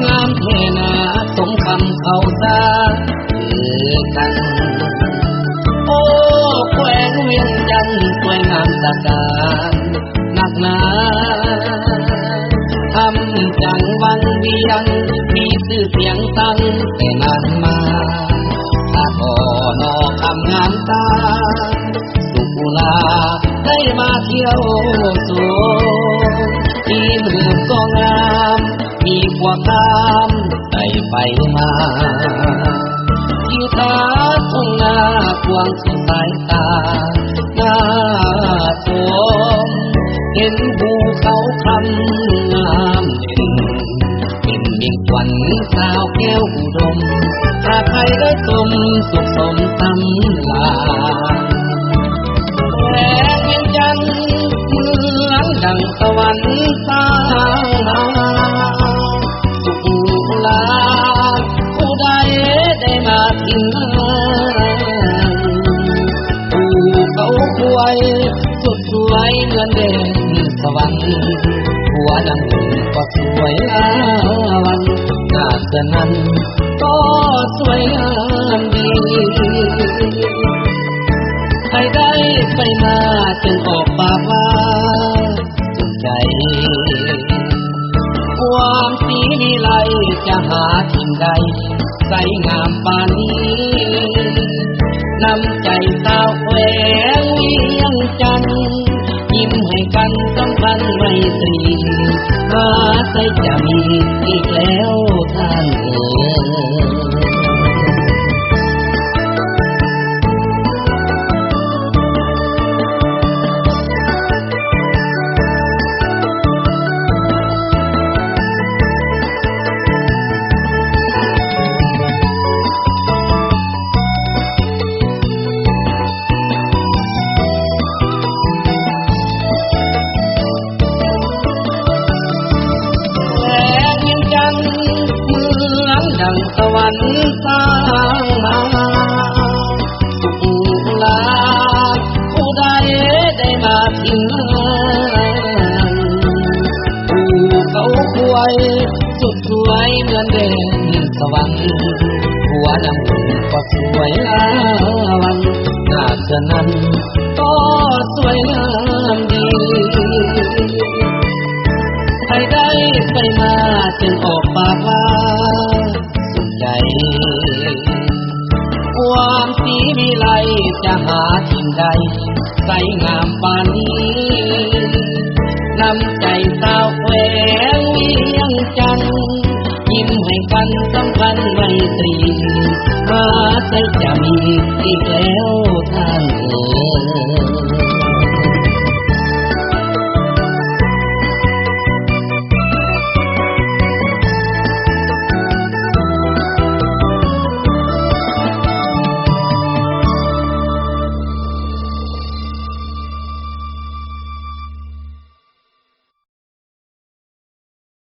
งามเทนาสมคำเขาซาคือกันโอ้แขวงเวียงจันทร์สวยงามตะการหนักหนาทำจังวังเวียงมีชื่อเสียงตั้งแต่นานมาถ้าพอนอคำงามตาสุกุลาได้มาเที่ยวสูที่เมืองก็งามมีกว่าตามได้ไปมาทิวทัศน์ทุ่งนากว้างสุดสายตาน่าชมเห็นภูเขาคำงามเด่นเป็นมิ่งขวัญสาวแก้วอุดมถ้าใครได้ชมสุขสมตำลาแรงเวียงจันทร์เมืองดังสวรรค์สร้างมาสุขลาผู้ใดได้มาทิ้งภูเขาควยสุดสวยเหมือนเด่นสวรรค์หัวดังก็สวยอาวันหน้าเสือนั้นก็สวยงามดีใครได้ไปมาจึงออกปากว่าสุขใจความสีวิไลจะหาที่ใดใสงามปานนี้น้ำใจสาวแขวงเวียงจันทร์ยิ้มให้กันสัมพันธ์ไมตรีหาใส่จะมีอีกแล้วท่านดังสวรรค์สร้างมาสุขลาผู้ใดได้มาทิ้งภูเขาควยสุดสวยเหมือนเด่นสวรรค์หัวน้ำก็สวยอาวันหน้าเสือนั้นก็สวยงามดีใครได้ไปมาจึงออกปากว่าความสีวิไลจะหาที่ใดใสงามปานนี้น้ำใจสาวแขวงเวียงจันทร์ยิ้มให้กันสัมพันธ์ไมตรีหาใส่จะมีอีกแล้